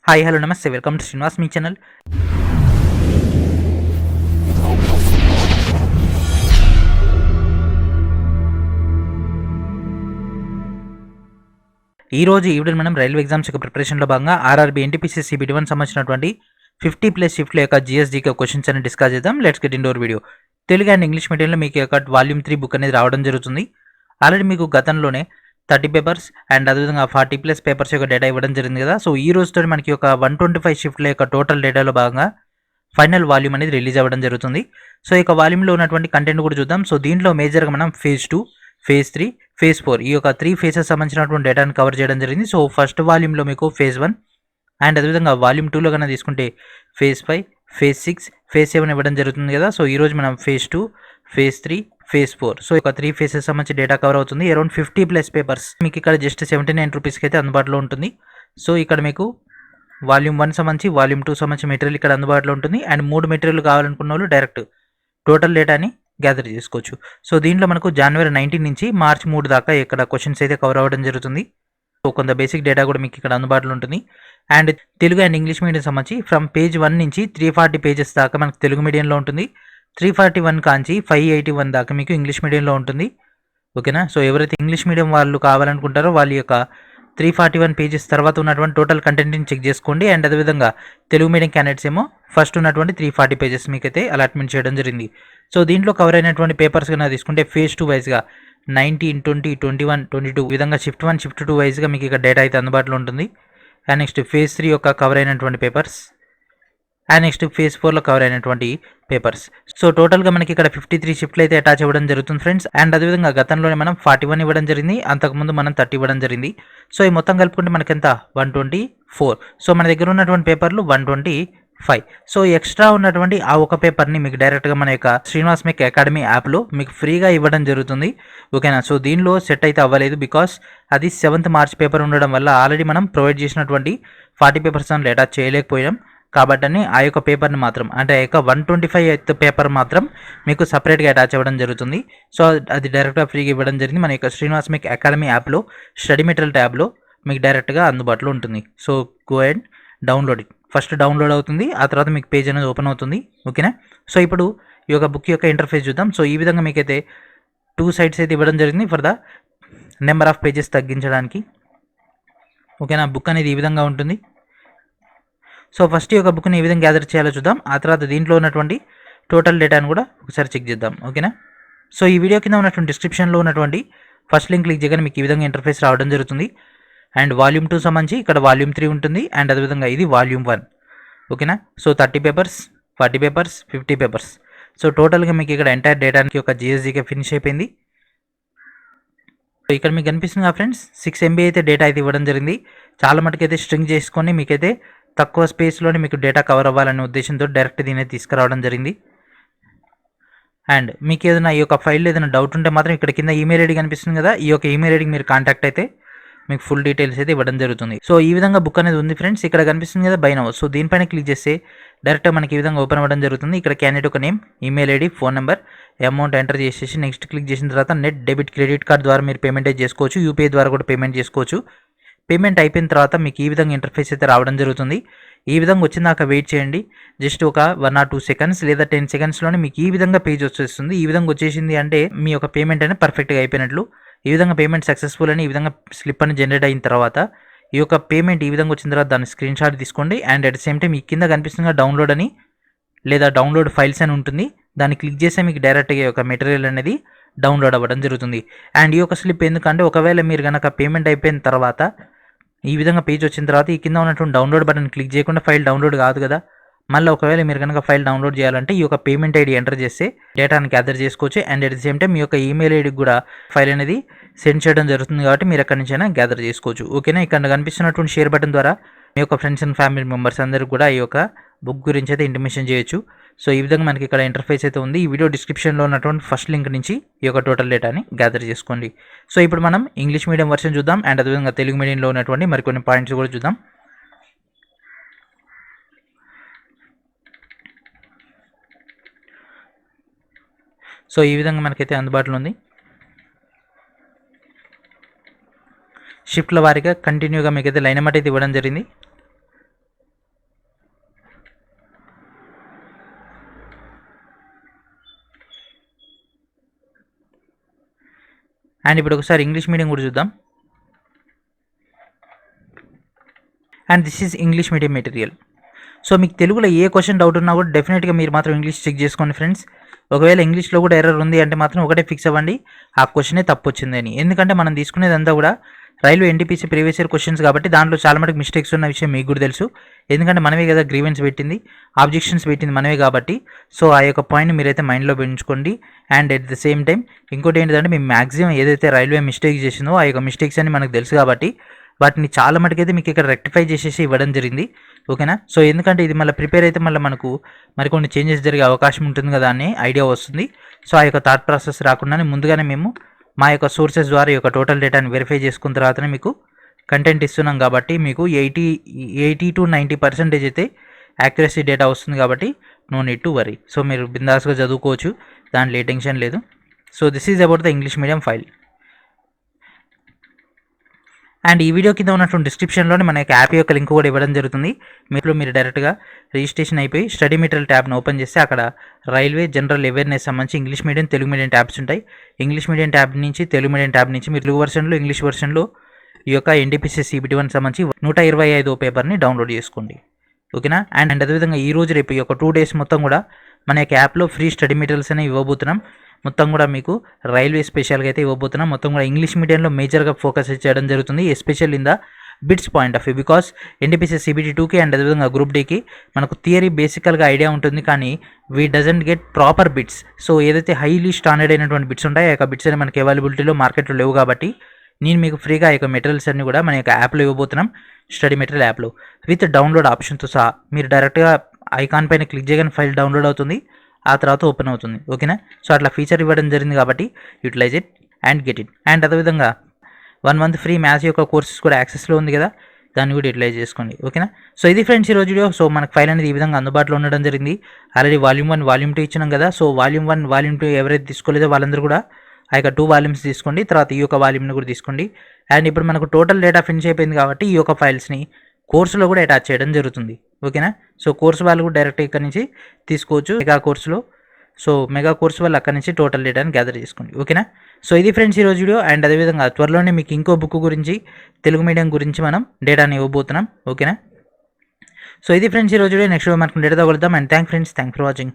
Hi hello నమస్తే welcome to Srinivas me channel. ఈరోజు ఈవిడ మనం రైల్వే ఎగ్జామ్స్ యొక్క ప్రిపరేషన్లో భాగంగా ఆర్ఆర్బీ ఎన్టీపీసీ CBT1 సంబంధించినటువంటి 50+ షిఫ్ట్ల యొక్క GSDK క్వశ్చన్స్ అని డిస్కస్ చేద్దాం. Let's get indoor video. Telugu and English మీడియంలో మీకు యొక్క వాల్యూమ్ 3 బుక్ అనేది రావడం జరుగుతుంది. ఆల్రెడీ మీకు గతంలోనే 30 పేపర్స్ అండ్ అదేవిధంగా 40+ పేపర్స్ యొక్క డేటా ఇవ్వడం జరిగింది కదా. సో ఈ రోజుతో మనకి ఒక 125 షిఫ్ట్ల యొక్క టోటల్ డేటాలో భాగంగా ఫైనల్ వాల్యూమ్ అనేది రిలీజ్ అవ్వడం జరుగుతుంది. సో ఈ వాల్యూమ్లో ఉన్నటువంటి కంటెంట్ కూడా చూద్దాం. సో దీంట్లో మేజర్గా మనం ఫేజ్ 2, ఫేజ్ 3, ఫేజ్ 4 ఈ యొక్క 3 ఫేజెస్ సంబంధించినటువంటి డేటాను కవర్ చేయడం జరిగింది. సో ఫస్ట్ వాల్యూమ్లో మీకు ఫేజ్ 1 అండ్ అదేవిధంగా వాల్యూమ్ 2లో కన్నా తీసుకుంటే ఫేజ్ 5, ఫేజ్ 6, ఫేజ్ 7 ఇవ్వడం జరుగుతుంది కదా. సో ఈరోజు మనం ఫేజ్ 2, ఫేజ్ 3, ఫేజ్ 4 సో ఒక 3 ఫేజెస్ సంబంధించి డేటా కవర్ అవుతుంది. అరౌండ్ 50+ పేపర్స్ మీకు ఇక్కడ జస్ట్ 79 రూపీస్కి అయితే అందుబాటులో ఉంటుంది. సో ఇక్కడ మీకు వాల్యూమ్ 1 సంబంధించి వాల్యూమ్ 2 సంబంధించి మెటీరియల్ ఇక్కడ అందుబాటులో ఉంటుంది. అండ్ 3 మెటీరియల్ కావాలనుకున్న వాళ్ళు డైరెక్ట్ టోటల్ డేటాని గ్యాదర్ చేసుకోవచ్చు. సో దీంట్లో మనకు జనవరి 19 నుంచి మార్చి 3 దాకా ఇక్కడ క్వశ్చన్స్ అయితే కవర్ అవ్వడం జరుగుతుంది. సో కొంత బేసిక్ డేటా కూడా మీకు ఇక్కడ అందుబాటులో ఉంటుంది. And Telugu and English medium సంబంధించి ఫ్రమ్ పేజ్ 1 నుంచి 340 పేజెస్ దాకా మనకు తెలుగు మీడియంలో ఉంటుంది. 341 కాంచి 581 దాకా మీకు ఇంగ్లీష్ మీడియంలో ఉంటుంది. ఓకేనా. సో ఎవరైతే ఇంగ్లీష్ మీడియం వాళ్ళు కావాలనుకుంటారో వాళ్ళ యొక్క 341 పేజెస్ తర్వాత ఉన్నటువంటి టోటల్ కంటెంట్ని చెక్ చేసుకోండి. అండ్ అదేవిధంగా తెలుగు మీడియం క్యాండిడేట్స్ ఏమో ఫస్ట్ ఉన్నటువంటి 340 పేజెస్ మీకైతే అలాట్మెంట్ చేయడం జరిగింది. సో దీంట్లో కవర్ అయినటువంటి పేపర్స్ కన్నా తీసుకుంటే ఫేజ్ 2 వైజ్గా 19, 20, 21, 22 ఈ విధంగా షిఫ్ట్ 1, షిఫ్ట్ 2 వైజ్గా మీకు ఇక్కడ డేటా అయితే అందుబాటులో ఉంటుంది. అండ్ నెక్స్ట్ ఫేజ్ 3 యొక్క కవర్ అయినటువంటి పేపర్స్ అండ్ నెక్స్ట్ ఫేజ్ 4లో కవర్ అయినటువంటి పేపర్స్. సో టోటల్గా మనకి ఇక్కడ 53 షిఫ్ట్లు అయితే అటాచ్ ఇవ్వడం జరుగుతుంది ఫ్రెండ్స్. అండ్ అదేవిధంగా గతంలోనే మనం 41 ఇవ్వడం జరిగింది, అంతకుముందు మనం 30 ఇవ్వడం జరిగింది. సో ఈ మొత్తం కలుపుకుంటే మనకి ఎంత 124. సో మన దగ్గర ఉన్నటువంటి పేపర్లు 125. సో ఎక్స్ట్రా ఉన్నటువంటి ఆ ఒక పేపర్ని మీకు డైరెక్ట్గా మన యొక్క శ్రీనివాస్ మేక్ అకాడమీ యాప్లో మీకు ఫ్రీగా ఇవ్వడం జరుగుతుంది. ఓకేనా. సో దీనిలో సెట్ అయితే అవ్వలేదు బికాస్ అది 7th మార్చ్ పేపర్ ఉండడం వల్ల ఆల్రెడీ మనం ప్రొవైడ్ చేసినటువంటి 40 పేపర్స్ అని అటాచ్ చేయలేకపోయాం. కాబట్టి ఆ యొక్క పేపర్ని మాత్రం అంటే ఆ యొక్క 125th పేపర్ మాత్రం మీకు సపరేట్గా అటాచ్ అవ్వడం జరుగుతుంది. సో అది డైరెక్ట్గా ఫ్రీగా ఇవ్వడం జరిగింది. మన యొక్క శ్రీనివాస్ మేక్ అకాడమీ యాప్లో స్టడీ మెటీరియల్ ట్యాబ్లో మీకు డైరెక్ట్గా అందుబాటులో ఉంటుంది. So go and download it. First download అవుతుంది, ఆ తర్వాత మీకు పేజ్ అనేది ఓపెన్ అవుతుంది. ఓకేనా. సో ఇప్పుడు ఈ యొక్క బుక్ యొక్క ఇంటర్ఫేస్ చూద్దాం. సో ఈ విధంగా మీకైతే 2 sides అయితే ఇవ్వడం జరిగింది for the number of pages తగ్గించడానికి. ఓకేనా. బుక్ అనేది ఈ విధంగా ఉంటుంది. సో ఫస్ట్ ఈ యొక్క బుక్ని ఏ విధంగా గ్యాదర్ చేయాలో చూద్దాం. ఆ తర్వాత దీంట్లో ఉన్నటువంటి టోటల్ డేటాను కూడా ఒకసారి చెక్ చేద్దాం. ఓకేనా. సో ఈ వీడియో కింద ఉన్నటువంటి డిస్క్రిప్షన్లో ఉన్నటువంటి ఫస్ట్ లింక్ క్లిక్ చేయగానే మీకు ఈ విధంగా ఇంటర్ఫేస్ రావడం జరుగుతుంది. అండ్ వాల్యూమ్ 2 సంబంధించి ఇక్కడ వాల్యూమ్ 3 ఉంటుంది. అండ్ అదేవిధంగా ఇది వాల్యూమ్ 1. ఓకేనా. So 30 papers, 40 papers, 50 papers. So టోటల్గా మీకు ఇక్కడ ఎంటైర్ డేటాకి ఒక GSDK ఫినిష్ అయిపోయింది. ఇక్కడ మీకు కనిపిస్తుంది ఫ్రెండ్స్ 6 MB అయితే డేటా అయితే ఇవ్వడం జరిగింది. చాలా మటుకైతే స్ట్రింగ్ చేసుకొని మీకైతే తక్కువ స్పేస్లోనే మీకు డేటా కవర్ అవ్వాలనే ఉద్దేశంతో డైరెక్ట్ దీన్ని తీసుకురావడం జరిగింది. అండ్ మీకు ఏదైనా ఈ యొక్క ఫైల్లో ఏదైనా డౌట్ ఉంటే మాత్రం ఇక్కడ కింద ఈమెయిల్ ఐడి కనిపిస్తుంది కదా, ఈ యొక్క ఈమెయిల్ ఐడికి మీరు కాంటాక్ట్ అయితే మీకు ఫుల్ డీటెయిల్స్ అయితే ఇవ్వడం జరుగుతుంది. సో ఈ విధంగా బుక్ అనేది ఉంది ఫ్రెండ్స్. ఇక్కడ కనిపిస్తుంది కదా బై నౌ. సో దీనిపైన క్లిక్ చేస్తే డైరెక్ట్గా మనకి ఈ విధంగా ఓపెన్ అవ్వడం జరుగుతుంది. ఇక్కడ క్యాండిడేట్ ఒక name, email ID, phone number, amount enter చేసేసి నెక్స్ట్ క్లిక్ చేసిన తర్వాత నెట్ డెబిట్ క్రెడిట్ కార్డ్ ద్వారా మీరు పేమెంట్ చేసుకోవచ్చు. యూపీఐ ద్వారా కూడా పేమెంట్ చేసుకోవచ్చు. పేమెంట్ అయిపోయిన తర్వాత మీకు ఈ విధంగా ఇంటర్ఫేస్ అయితే రావడం జరుగుతుంది. ఈ విధంగా వచ్చిందాక వెయిట్ చేయండి. జస్ట్ ఒక 1 or 2 seconds లేదా 10 secondsలోనే మీకు ఈ విధంగా పేజ్ వచ్చేస్తుంది. ఈ విధంగా వచ్చేసింది అంటే మీ యొక్క పేమెంట్ అనేది పర్ఫెక్ట్గా అయిపోయినట్లు. ఈ విధంగా పేమెంట్ సక్సెస్ఫుల్ అని ఈ విధంగా స్లిప్ అని జనరేట్ అయిన తర్వాత ఈ యొక్క పేమెంట్ ఈ విధంగా వచ్చిన తర్వాత దాన్ని స్క్రీన్ షాట్ తీసుకోండి. And at the same time ఈ కింద కనిపిస్తుంది డౌన్లోడ్ అని లేదా డౌన్లోడ్ ఫైల్స్ అని ఉంటుంది. దాన్ని క్లిక్ చేస్తే మీకు డైరెక్ట్గా ఈ యొక్క మెటీరియల్ అనేది డౌన్లోడ్ అవ్వడం జరుగుతుంది. అండ్ ఈ యొక్క స్లిప్ ఎందుకంటే ఒకవేళ మీరు కనుక పేమెంట్ అయిపోయిన తర్వాత ఈ విధంగా పేజ్ వచ్చిన తర్వాత ఈ కింద ఉన్నటువంటి డౌన్లోడ్ బటన్ క్లిక్ చేయకుండా ఫైల్ డౌన్లోడ్ కాదు కదా. మళ్ళీ ఒకవేళ మీరు కనుక ఫైల్ డౌన్లోడ్ చేయాలంటే ఈ యొక్క పేమెంట్ ఐడి ఎంటర్ చేస్తే డేటాని గ్యాదర్ చేసుకోవచ్చు. And at the same time మీ యొక్క ఈమెయిల్ ఐడికి కూడా ఫైల్ అనేది సెండ్ చేయడం జరుగుతుంది కాబట్టి మీరు ఎక్కడి నుంచైనా గ్యాదర్ చేసుకోవచ్చు. ఓకేనా. ఇక్కడ కనిపిస్తున్నటువంటి షేర్ బటన్ ద్వారా మీ యొక్క ఫ్రెండ్స్ అండ్ ఫ్యామిలీ మెంబర్స్ అందరికీ కూడా ఈ యొక్క బుక్ గురించి అయితే ఇంటిమేషన్ చేయొచ్చు. సో ఈ విధంగా మనకి ఇక్కడ ఇంటర్ఫేస్ అయితే ఉంది. ఈ వీడియో డిస్క్రిప్షన్లో ఉన్నటువంటి ఫస్ట్ లింక్ నుంచి ఈ యొక్క టోటల్ డేటాని గ్యాదర్ చేసుకోండి. సో ఇప్పుడు మనం ఇంగ్లీష్ మీడియం వర్షన్ చూద్దాం. అండ్ అదేవిధంగా తెలుగు మీడియంలో ఉన్నటువంటి మరికొన్ని పాయింట్స్ కూడా చూద్దాం. సో ఈ విధంగా మనకైతే అందుబాటులో ఉంది. షిఫ్ట్ల వారీగా కంటిన్యూగా మీకైతే లైన్ నెంబర్ అయితే ఇవ్వడం జరిగింది. అండ్ ఇప్పుడు ఒకసారి ఇంగ్లీష్ మీడియం కూడా చూద్దాం. And this is English medium material. So మీకు తెలుగులో ఏ క్వశ్చన్ డౌట్ ఉన్నా కూడా డెఫినెట్గా మీరు మాత్రం ఇంగ్లీష్ చెక్ చేసుకోండి ఫ్రెండ్స్. ఒకవేళ ఇంగ్లీష్లో కూడా ఎర్రర్ ఉంది అంటే మాత్రం ఒకటే ఫిక్స్ అవ్వండి, ఆ క్వశ్చనే తప్పు వచ్చిందని. ఎందుకంటే మనం తీసుకునేదంతా కూడా railway NTPC previous year questions కాబట్టి దాంట్లో చాలా మటుకు మిస్టేక్స్ ఉన్న విషయం మీకు కూడా తెలుసు. ఎందుకంటే మనమే కదా గ్రీవెన్స్ పెట్టింది, ఆబ్జెక్షన్స్ పెట్టింది మనమే కాబట్టి. సో ఆ యొక్క పాయింట్ మీరైతే మైండ్లో పెంచుకోండి. And at the same time ఇంకోటి ఏంటంటే మేము మ్యాక్సిమం ఏదైతే రైల్వే మిస్టేక్ చేసిందో ఆ యొక్క మిస్టేక్స్ అని మనకు తెలుసు కాబట్టి వాటిని చాలా మటుకైతే మీకు ఇక్కడ రెక్టిఫై చేసేసి ఇవ్వడం జరిగింది. ఓకేనా. సో ఎందుకంటే ఇది మళ్ళీ ప్రిపేర్ అయితే మళ్ళీ మనకు మరికొన్ని చేంజెస్ జరిగే అవకాశం ఉంటుంది కదా అని ఐడియా వస్తుంది. సో ఆ యొక్క థాట్ ప్రాసెస్ రాకుండానే ముందుగానే మేము మా యొక్క సోర్సెస్ ద్వారా ఈ యొక్క టోటల్ డేటాని వెరిఫై చేసుకున్న తర్వాతనే మీకు కంటెంట్ ఇస్తున్నాం కాబట్టి మీకు 80 to 90% అయితే యాక్యురసీ డేటా వస్తుంది కాబట్టి no need to worry. So మీరు బిందాస్గా చదువుకోవచ్చు, దాంట్లో ఏ టెన్షన్ లేదు. So this is about the English medium file. And ఈ వీడియో కింద ఉన్నటువంటి డిస్క్రిప్షన్లోనే మన యొక్క యాప్ యొక్క లింక్ కూడా ఇవ్వడం జరుగుతుంది. మీరు డైరెక్ట్గా రిజిస్ట్రేషన్ అయిపోయి స్టడీ మెటీరియల్ ట్యాబ్ను ఓపెన్ చేస్తే అక్కడ రైల్వే జనరల్ అవేర్నెస్ సంబంధించి English medium, Telugu medium tabs ఉంటాయి. ఇంగ్లీష్ మీడియం ట్యాబ్ నుంచి తెలుగు మీడియం ట్యాబ్ నుంచి మీరు తెలుగు వర్షన్లో, ఇంగ్లీష్ వర్షన్లో ఈ యొక్క ఎన్టీపీసీ CBT1 సంబంధించి 125వ పేపర్ని డౌన్లోడ్ చేసుకోండి. ఓకేనా. అండ్ అదేవిధంగా ఈ రోజు రేపు ఈ యొక్క 2 days మొత్తం కూడా మన యొక్క యాప్లో ఫ్రీ స్టడీ మెటీరియల్స్ అనేవి ఇవ్వబోతున్నాం. మొత్తం కూడా మీకు రైల్వే స్పెషల్గా అయితే ఇవ్వబోతున్నాం. మొత్తం కూడా ఇంగ్లీష్ మీడియంలో మేజర్గా ఫోకస్ చేయడం జరుగుతుంది, especial in the bits point of view. Because NTPC CBT2కి అండ్ అదేవిధంగా గ్రూప్ డీకి మనకు థియరీ బేసికల్గా ఐడియా ఉంటుంది, కానీ we doesn't get proper bits. So ఏదైతే హైలీ స్టాండర్డ్ అయినటువంటి బిట్స్ ఉంటాయో ఆ యొక్క బిట్స్ అనేవి మనకి అవైలబిలిటీలో మార్కెట్లో లేవు కాబట్టి నేను మీకు ఫ్రీగా ఆ యొక్క మెటీరియల్స్ అన్ని కూడా మన యొక్క యాప్లో ఇవ్వబోతున్నాం. స్టడీ మెటీరియల్ యాప్లో విత్ డౌన్లోడ్ ఆప్షన్తో సహా మీరు డైరెక్ట్గా ఐకాన్ పైన క్లిక్ చేయగానే ఫైల్ డౌన్లోడ్ అవుతుంది, ఆ తర్వాత ఓపెన్ అవుతుంది. ఓకేనా. సో అట్లా ఫీచర్ ఇవ్వడం జరిగింది కాబట్టి utilize it and get it. And అదేవిధంగా 1 month ఫ్రీ మ్యాథ్స్ యొక్క కోర్సెస్ కూడా యాక్సెస్లో ఉంది కదా, దాన్ని కూడా యూటిలైజ్ చేసుకోండి. ఓకేనా. సో ఇది ఫ్రెండ్స్ ఈరోజు వీడియో. సో మనకు ఫైల్ అనేది ఈ విధంగా అందుబాటులో ఉండడం జరిగింది. ఆల్రెడీ వాల్యూమ్ 1, వాల్యూమ్ 2 ఇచ్చినాం కదా. సో వాల్యూమ్ 1, వాల్యూమ్ 2 ఎవరైతే తీసుకోలేదో వాళ్ళందరూ కూడా ఆ యొక్క 2 వాల్యూమ్స్ తీసుకోండి, తర్వాత ఈ యొక్క వాల్యూమ్ని కూడా తీసుకోండి. అండ్ ఇప్పుడు మనకు టోటల్ డేటా ఫినిష్ అయిపోయింది కాబట్టి ఈ యొక్క ఫైల్స్ని కోర్సులో కూడా అటాచ్ చేయడం జరుగుతుంది. ఓకేనా. సో కోర్సు వాళ్ళు కూడా డైరెక్ట్ ఇక్కడ నుంచి తీసుకోవచ్చు మెగా కోర్సులో. సో మెగా కోర్సు వాళ్ళు అక్కడ నుంచి టోటల్ డేటాని గ్యాదర్ చేసుకోండి. ఓకేనా. సో ఇది ఫ్రెండ్స్ ఈరోజు వీడియో. అండ్ అదేవిధంగా త్వరలోనే మీకు ఇంకో బుక్ గురించి, తెలుగు మీడియం గురించి మనం డేటాని ఇవ్వబోతున్నాం. ఓకేనా. సో ఇది ఫ్రెండ్స్ ఈరోజు వీడియో. నెక్స్ట్ వీడియో మనకు డేటాతో కలుద్దాం. And thank for watching.